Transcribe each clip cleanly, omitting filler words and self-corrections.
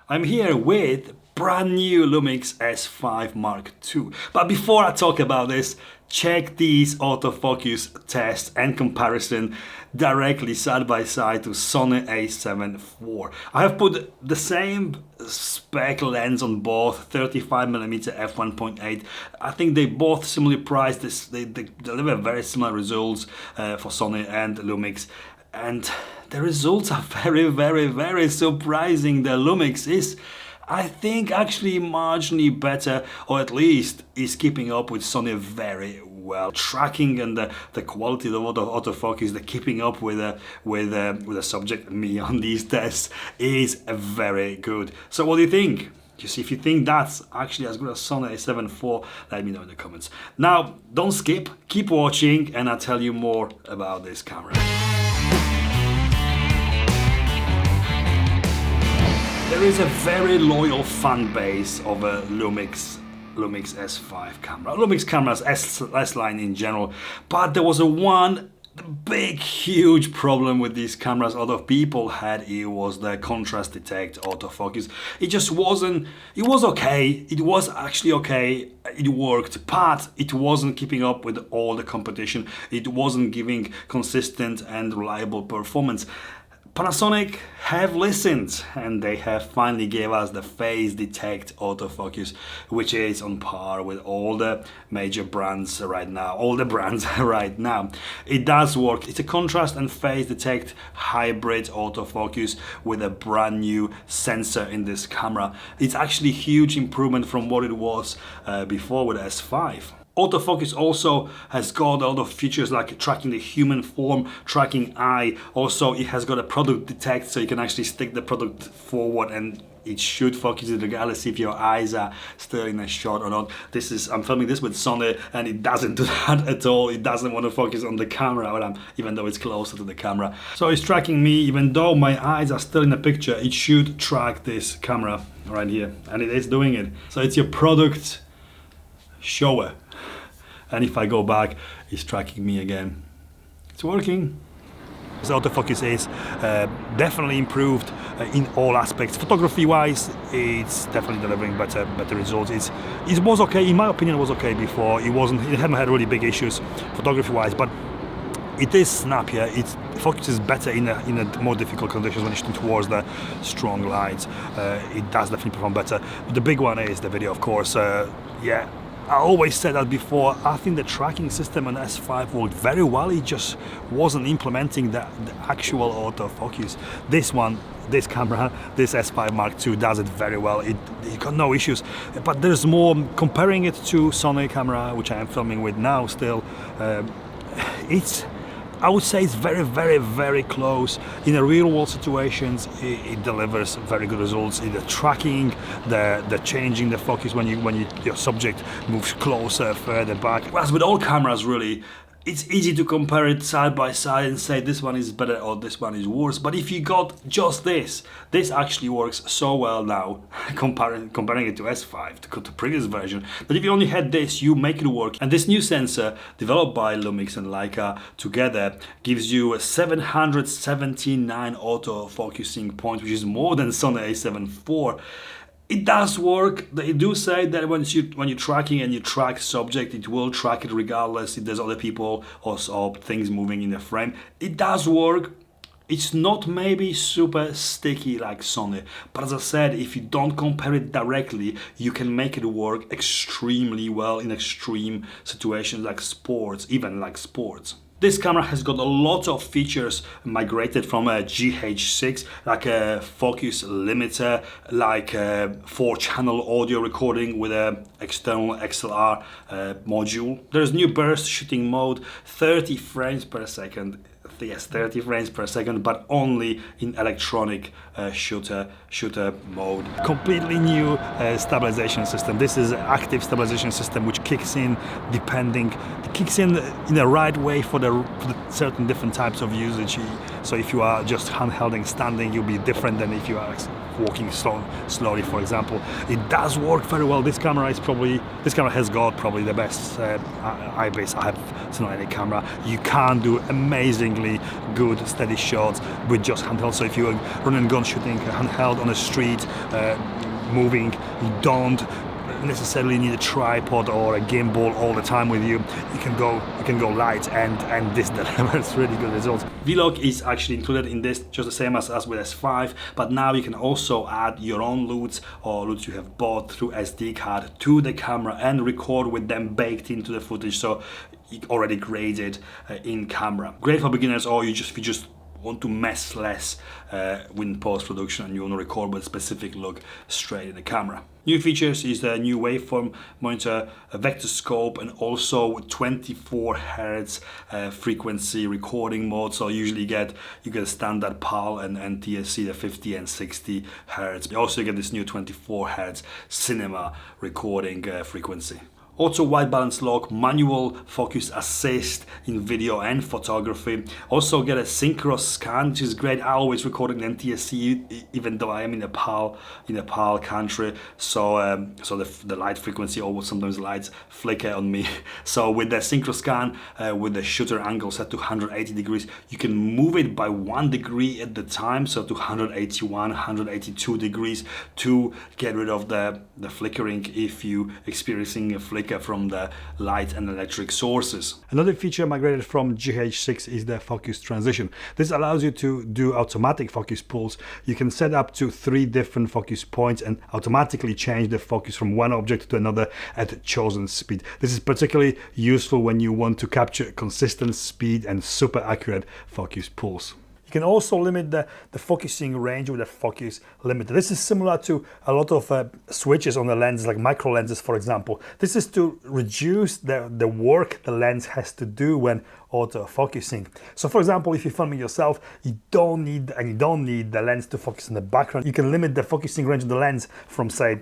I'm here with brand new Lumix S5 Mark II. But before I talk about this, check these autofocus tests and comparison directly side by side to Sony a7 IV. I have put the same spec lens on both 35mm f1.8. I think they both similarly priced. They deliver very similar results for Sony and Lumix. And the results are very surprising. The Lumix is, I think, actually marginally better, or at least is keeping up with Sony very well. Tracking and the quality of autofocus, the keeping up with the subject, me, on these tests is very good. So what do you think? Just if you think that's actually as good as Sony a7 IV, let me know in the comments. Now, don't skip, keep watching, and I'll tell you more about this camera. There is a very loyal fan base of a Lumix S5 camera. Lumix cameras, S-line in general, but there was one big, huge problem with these cameras a lot of people had. It was the contrast detect autofocus. It just wasn't, it was okay, it was actually okay, it worked, but it wasn't keeping up with all the competition. It wasn't giving consistent and reliable performance. Panasonic have listened, and they have finally gave us the phase detect autofocus, which is on par with all the major brands right now, It does work. It's a contrast and phase detect hybrid autofocus with a brand new sensor in this camera. It's actually a huge improvement from what it was before with S5. Autofocus also has got a lot of features like tracking the human form, tracking eye. Also, it has got a product detect, so you can actually stick the product forward and it should focus it regardless if your eyes are still in a shot or not. I'm filming this with Sony and it doesn't do that at all. It doesn't want to focus on the camera, even though it's closer to the camera. So it's tracking me, even though my eyes are still in the picture, it should track this camera right here, and it is doing it. So it's your product shower. And if I go back, it's tracking me again. It's working. This autofocus is definitely improved in all aspects. Photography-wise, it's definitely delivering better results. It was okay, in my opinion, it was okay before. It hadn't had really big issues photography-wise, but it is snappier. It focuses better in a more difficult conditions when you're shooting towards the strong lights. It does definitely perform better. But the big one is the video, of course. Yeah. I always said that before. I think the tracking system on S5 worked very well. It just wasn't implementing the actual autofocus. This camera, this S5 Mark II does it very well. It got no issues. But there's more. Comparing it to Sony camera, which I am filming with now still, I would say it's very close. In a real world situations, it delivers very good results in the tracking, the changing the focus when your subject moves closer, further back. As with all cameras really, it's easy to compare it side by side and say this one is better or this one is worse. But if you got just this actually works so well now, comparing it to S5, to previous version, that if you only had this, you make it work. And this new sensor, developed by Lumix and Leica together, gives you a 779 autofocusing points, which is more than Sony a7 IV. It does work. They do say that when you're tracking and you track subject, it will track it regardless if there's other people or things moving in the frame. It does work. It's not maybe super sticky like Sony, but as I said, if you don't compare it directly, you can make it work extremely well in extreme situations like sports, even like sports. This camera has got a lot of features migrated from a GH6, like a focus limiter, like a 4-channel audio recording with an external XLR module. There's new burst shooting mode, 30 frames per second. Yes, 30 frames per second, but only in electronic shooter mode. Completely new stabilization system. This is an active stabilization system which kicks in the right way for the certain different types of usage. So if you are just handheld and standing, you'll be different than if you are walking slowly, for example. It does work very well. This camera has got probably the best IBIS I have seen on any camera. You can do amazingly really good steady shots with just handheld. So if you're running and gun shooting handheld on the street, moving, you don't necessarily need a tripod or a gimbal all the time with you. You can go light, and this delivers really good results. Vlog is actually included in this, just the same as with S5, but now you can also add your own LUTs or LUTs you have bought through SD card to the camera and record with them baked into the footage, so already graded in camera. Great for beginners, or if you just want to mess less in post-production and you want to record with a specific look straight in the camera. New features is the new waveform monitor, a vector scope, and also 24 Hz frequency recording mode. So usually you get a standard PAL and NTSC, the 50 and 60 Hz. You also get this new 24 Hz cinema recording frequency. Auto white balance lock, manual focus assist in video and photography. Also get a synchro scan, which is great. I always record in NTSC, even though I am in a PAL country. So the light frequency, or sometimes lights flicker on me. So with the synchro scan, with the shutter angle set to 180 degrees, you can move it by 1 degree at the time, so to 181, 182 degrees, to get rid of the flickering if you experiencing a flicker from the light and electric sources. Another feature migrated from GH6 is the focus transition. This allows you to do automatic focus pulls. You can set up to 3 different focus points and automatically change the focus from one object to another at chosen speed. This is particularly useful when you want to capture consistent speed and super accurate focus pulls. You can also limit the focusing range with the focus limiter. This is similar to a lot of switches on the lens, like micro lenses, for example. This is to reduce the work the lens has to do when auto-focusing. So for example, if you're filming yourself, you don't need the lens to focus in the background. You can limit the focusing range of the lens from, say,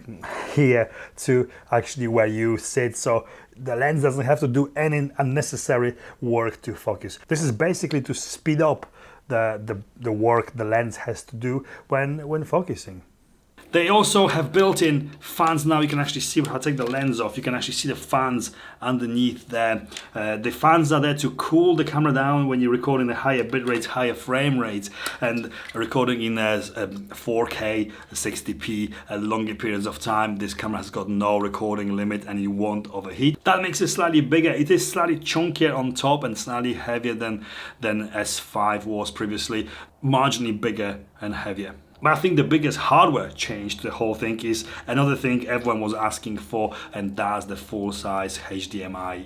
here to actually where you sit, so the lens doesn't have to do any unnecessary work to focus. This is basically to speed up the work the lens has to do when focusing. They also have built-in fans now. You can actually see, if I take the lens off, you can actually see the fans underneath there. The fans are there to cool the camera down when you're recording the higher bit rates, higher frame rates, and recording in 4K, 60p, longer periods of time. This camera has got no recording limit and you won't overheat. That makes it slightly bigger. It is slightly chunkier on top and slightly heavier than S5 was previously, marginally bigger and heavier. But I think the biggest hardware change to the whole thing is another thing everyone was asking for, and that's the full-size HDMI.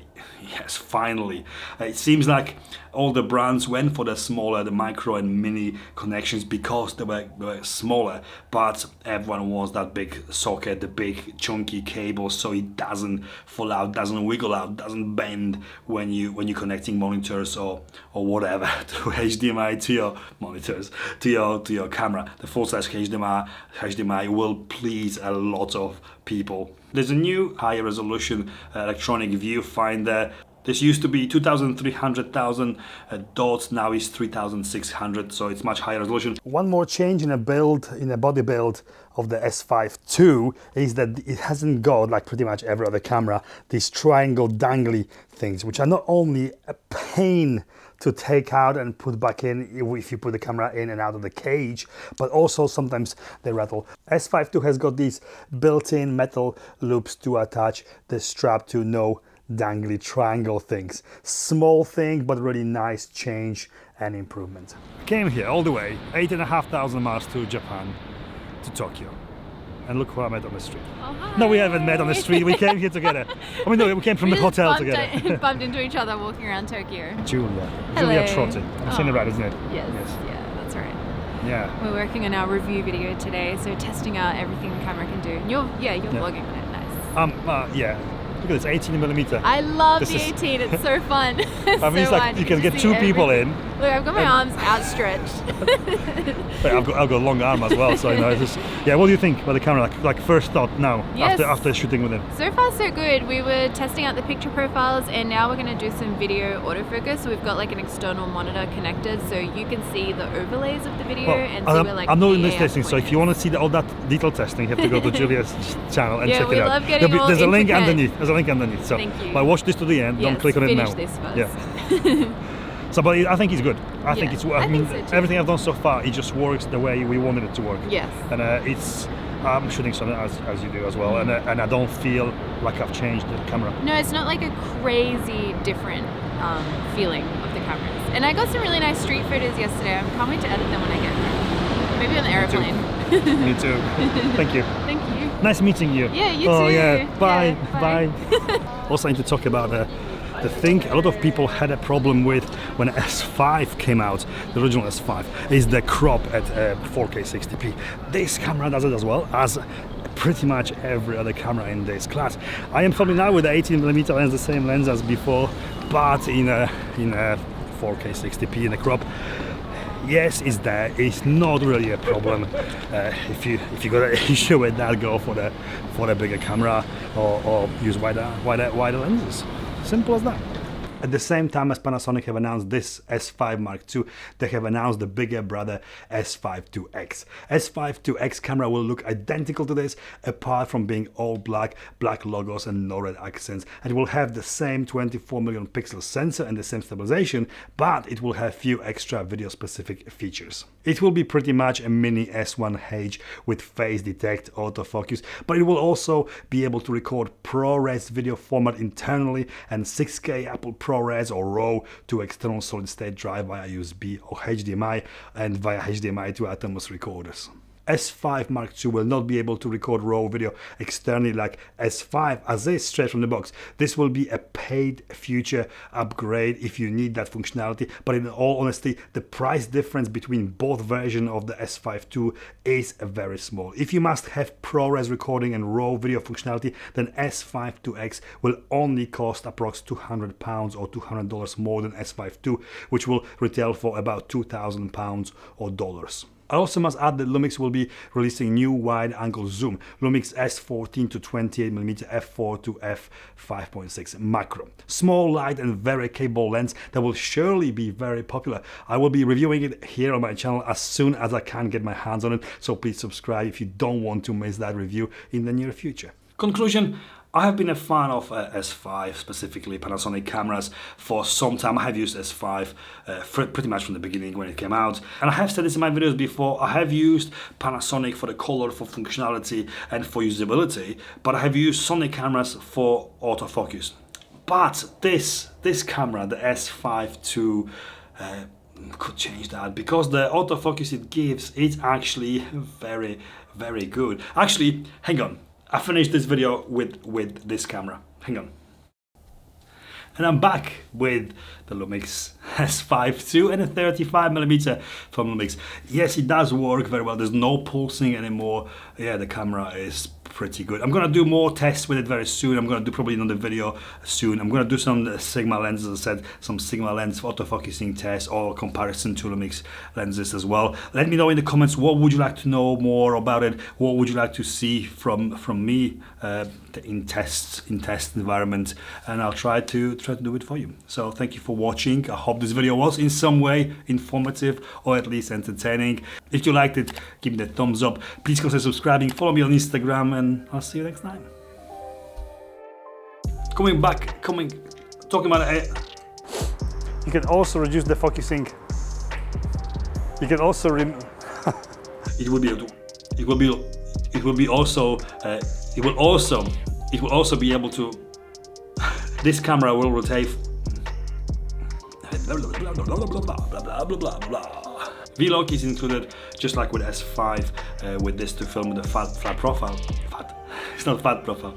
Yes, finally. It seems like all the brands went for the smaller, the micro and mini connections because they were smaller, but everyone wants that big socket, the big chunky cable, so it doesn't fall out, doesn't wiggle out, doesn't bend when you're connecting monitors or whatever through HDMI to your monitors, to your camera. The full-size HDMI will please a lot of people. There's a new higher resolution electronic viewfinder. This used to be 2,300,000 dots, now is 3,600, so it's much higher resolution. One more change in a body build of the S5II is that it hasn't got, like pretty much every other camera, these triangle dangly things, which are not only a pain to take out and put back in if you put the camera in and out of the cage, but also sometimes they rattle. S5II has got these built-in metal loops to attach the strap to, no dangly triangle things. Small thing, but really nice change and improvement. Came here all the way, 8,500 miles to Japan, to Tokyo. And look who I met on the street. Oh, hi. No, we haven't met on the street. We came here together. I mean, no, we came from the hotel together. Bumped into each other walking around Tokyo. Julia. Hello. Julia Trotti. I'm saying it right, isn't it? Yes. Yeah, that's right. Yeah. We're working on our review video today, so testing out everything the camera can do. And you're vlogging on it. Nice. Yeah. Look at this, 18mm. I love the 18. It's so fun. It's I mean, it's like you can get 2 people in. Look, I've got my arms outstretched. I've got a long arm as well, so you know. It's just, yeah. What do you think about the camera? Like first thought now, yes. after shooting with it. So far, so good. We were testing out the picture profiles, and now we're going to do some video autofocus. So we've got like an external monitor connected, so you can see the overlays of the video and see where like. I'm not in this testing, so if you want to see all that detail testing, you have to go to Julia's channel and check it out. Yeah, we love getting all There's a link intricate. underneath. There's a link underneath. So, thank you. but watch this to the end. Don't click on it now. Finish this first. Yeah. So, but I think it's good. I think it's. I mean, think so too. everything I've done so far, it just works the way we wanted it to work. Yes. And I'm shooting something as you do as well, and I don't feel like I've changed the camera. No, it's not like a crazy different feeling of the cameras. And I got some really nice street photos yesterday. I can't wait to edit them when I get home. Maybe on the airplane. Me too. Thank you. Thank you. Nice meeting you. Yeah, you Oh too. yeah. Bye. Yeah, Bye. Also, I need to talk about the thing a lot of people had a problem with when S5 came out, the original S5, is the crop at 4K 60p. This camera does it as well as pretty much every other camera in this class. I am filming now with the 18mm lens, the same lens as before, but in a 4K 60p in the crop. Yes, it's there. It's not really a problem. If you got an issue with that, go for the bigger camera or use wider lenses. Simple as that. At the same time as Panasonic have announced this S5 Mark II, they have announced the bigger brother S5II. S5II camera will look identical to this, apart from being all black logos and no red accents. And it will have the same 24 million pixel sensor and the same stabilization, but it will have few extra video specific features. It will be pretty much a mini S1H with face detect, autofocus, but it will also be able to record ProRes video format internally and 6K Apple ProRes or RAW to external solid state drive via USB or HDMI and via HDMI to Atomos recorders. S5 Mark II will not be able to record RAW video externally like S5 as is straight from the box. This will be a paid future upgrade if you need that functionality, but in all honesty, the price difference between both versions of the S5 II is very small. If you must have ProRes recording and RAW video functionality, then S5II will only cost approx £200 or $200 more than S5 II, which will retail for about £2,000 or dollars. I also must add that Lumix will be releasing new wide-angle zoom, Lumix S14 to 28mm f4 to f5.6 macro. Small, light and very capable lens that will surely be very popular. I will be reviewing it here on my channel as soon as I can get my hands on it, so please subscribe if you don't want to miss that review in the near future. Conclusion. I have been a fan of S5, specifically Panasonic cameras, for some time. I have used S5 pretty much from the beginning when it came out. And I have said this in my videos before, I have used Panasonic for the color, for functionality and for usability, but I have used Sony cameras for autofocus. But this camera, the S5II, could change that, because the autofocus it gives is actually very, very good. Actually, hang on. I finished this video with this camera. Hang on. And I'm back with the Lumix S5II and a 35mm from Lumix. Yes, it does work very well. There's no pulsing anymore. Yeah, the camera is pretty good. I'm gonna do more tests with it very soon. I'm gonna do probably another video soon. I'm gonna do some Sigma lenses, as I said, some Sigma lens autofocusing tests or comparison to Lumix lenses as well. Let me know in the comments, what would you like to know more about it? What would you like to see from me in test environment, and I'll try to do it for you. So thank you for watching. I hope this video was in some way informative or at least entertaining. If you liked it, give me the thumbs up. Please consider subscribing, follow me on Instagram, and I'll see you next time. Talking about it. You can also reduce the focusing. You can also it will also be able to this camera will rotate V-Lock is included, just like with S5, with this to film with a flat profile. It's not fat profile.